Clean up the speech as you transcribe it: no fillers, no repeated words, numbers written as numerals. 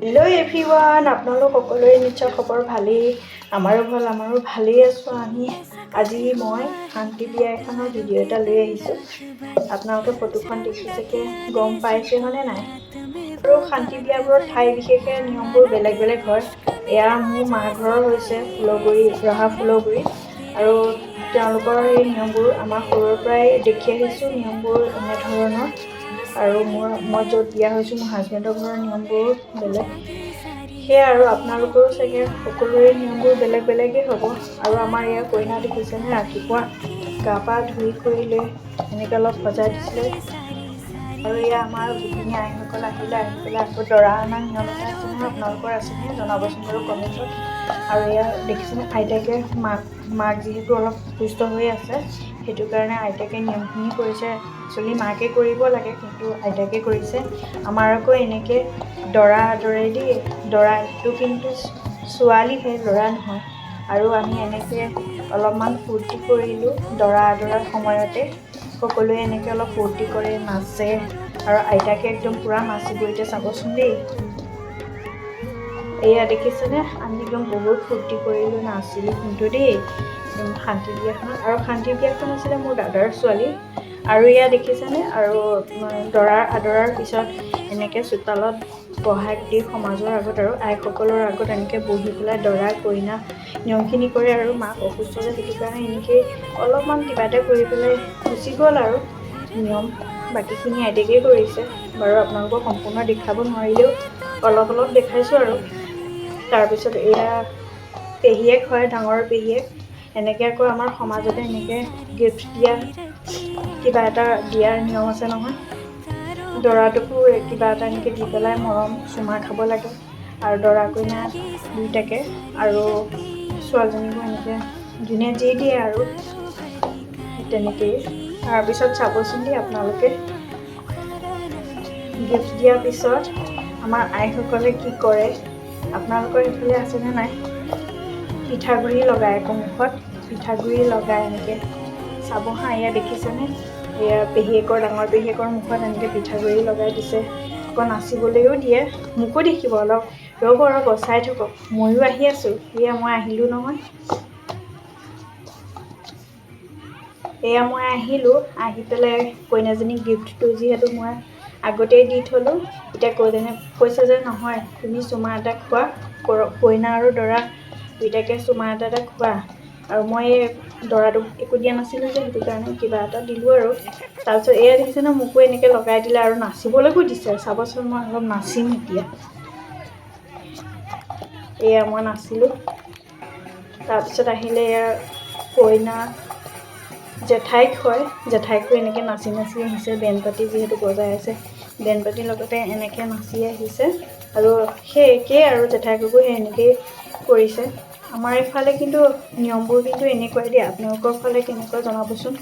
Hello' everyone, আপোনালোক সকলোৰে নিশ্চয় খবৰ ভালেই। আমাৰো ভালেই আছোঁ। আজি মই শান্তি বিয়া এখনৰ ভিডিঅ' এটা লৈ আহিছোঁ। আপোনালোকে ফটোখন দেখি চাগে গম পাইছে হয়নে নাই? আৰু শান্তি বিয়াবোৰত ঠাই বিশেষে নিয়মবোৰ বেলেগ বেলেগ হয়। এয়া মোৰ মাৰ ঘৰৰ হৈছে ৰহা ফুলগুৰি, আৰু তেওঁলোকৰ এই নিয়মবোৰ আমাৰ সৰুৰ পৰাই দেখি আহিছোঁ। নিয়মবোৰ এনেধৰণৰ, আৰু মই য'ত বিয়া হৈছোঁ মোৰ হাজবেণ্ডৰ ঘৰৰ নিয়মবোৰ বেলেগ। সেয়া আৰু আপোনালোকৰো চাগে সকলোৰে নিয়মবোৰ বেলেগ বেলেগেই হ'ব। আৰু আমাৰ ইয়াৰ কইনা দেখিছেনে, ৰাতিপুৱা গা পা ধুই কৰি লৈ এনেকৈ অলপ সজাই দিছিলে। আৰু এয়া আমাৰ গোপিনী আইসকল আহি পেলাই আকৌ দৰা অনাৰ নিয়ম এটা আছে নহয়, আপোনালোকৰ আছেনে জনাবচোন বাৰু কমেণ্টত। আৰু এয়া দেখিছেনে, আইতাকে মাক যিহেতু অলপ সুস্থ হৈ আছে, সেইটো কাৰণে আইতাকে নিয়মখিনি কৰিছে। একচুৱেলি মাকে কৰিব লাগে, কিন্তু আইতাকে কৰিছে। আমাৰ আকৌ এনেকৈ দৰা আদৰে দেই, দৰাটো কিন্তু ছোৱালীহে, ল'ৰা নহয়। আৰু আমি এনেকৈ অলপমান ফূৰ্তি কৰিলোঁ দৰা আদৰাৰ সময়তে। সকলোৱে এনেকৈ অলপ ফূৰ্তি কৰে, নাচে, আৰু আইতাকে একদম পূৰা নাচিব। এতিয়া চাবচোন দেই, এয়া দেখিছেনে, আমি একদম বহুত ফূৰ্তি কৰিলোঁ, নাচিলোঁ কিন্তু দেই শান্তি বিয়াখনত। আৰু শান্তি বিয়াখন আছিলে মোৰ দাদাৰ ছোৱালী। আৰু এয়া দেখিছেনে, আৰু দৰাৰ আদৰাৰ পিছত এনেকৈ চোতালত বহাই গোটেই সমাজৰ আগত আৰু আইসকলৰ আগত এনেকৈ বহি পেলাই দৰা কইনা নিয়মখিনি কৰে। আৰু মাক অসুস্থ যে, সেইটো কাৰণে এনেকৈ অলপমান কিবা এটা কৰি পেলাই গুচি গ'ল। আৰু নিয়ম বাকীখিনি আইতাকেই কৰিছে বাৰু। আপোনালোকক সম্পূৰ্ণ দেখাব নোৱাৰিলেও অলপ দেখাইছোঁ। আৰু তাৰপিছত এয়া পেহীয়েক হয়, ডাঙৰ পেহীয়েক। এনেকৈ আকৌ আমাৰ সমাজতে এনেকৈ গিফ্ট দিয়া, কিবা এটা দিয়াৰ নিয়ম আছে নহয়। দৰাটোকো কিবা এটা এনেকৈ দি পেলাই মৰম চুমা খাব লাগে, আৰু দৰা কইনা দুইটাকে, আৰু ছোৱালীজনীকো এনেকৈ যোনে যি দিয়ে আৰু তেনেকেই। তাৰপিছত চাবচোন দেই আপোনালোকে, গিফ্ট দিয়াৰ পিছত আমাৰ আইসকলে কি কৰে, আপোনালোকৰ এইফালে আছেনে নাই? পিঠাগুড়ি লগাই, আকৌ মুখত পিঠাগুড়ি লগাই এনেকৈ চাব হা। এয়া দেখিছেনে, এয়া ডাঙৰ পেহীয়েকৰ মুখত এনেকৈ পিঠাগুড়ি লগাই দিছে। আকৌ নাচিবলৈও দিয়ে, মোকো দেখিব। অলপ ৰ'ব চাই থাকক, ময়ো আহি আছোঁ। এয়া মই আহিলোঁ নহয়, এয়া মই আহিলোঁ। আহি পেলাই কইনাজনীক গিফ্টটো যিহেতু মই আগতেই দি থ'লোঁ, এতিয়া কৈছে যে নহয়, তুমি চুমা এটা খোৱা, কইনা আৰু দৰা দুইটাকে চুমা এটা খোৱা। আৰু মই দৰাটোক একো দিয়া নাছিলোঁ যে, সেইটো কাৰণে কিবা এটা দিলোঁ। আৰু তাৰপিছত এয়া দেখিছেনে, মোকো এনেকৈ লগাই দিলে আৰু নাচিবলৈকো দিছে। চাবচোন, মই অলপ নাচিম এতিয়া। এয়া মই নাচিলোঁ। তাৰপিছত আহিলে এয়া কইনা জেঠাইক হয়, জেঠাইকো এনেকৈ নাচি আহিছে। বেণ্ড পাতি যিহেতু বজাই আছে, বেণ্ড পাতিৰ লগতে এনেকৈ নাচি আহিছে। আৰু সেই একেই, আৰু জেঠাইকো সেই এনেকেই কৰিছে। আমাৰ এইফালে কিন্তু নিয়মবোৰ কিন্তু এনেকুৱাই দিয়া। আপোনালোকৰ ফালে কেনেকুৱা জনাবচোন।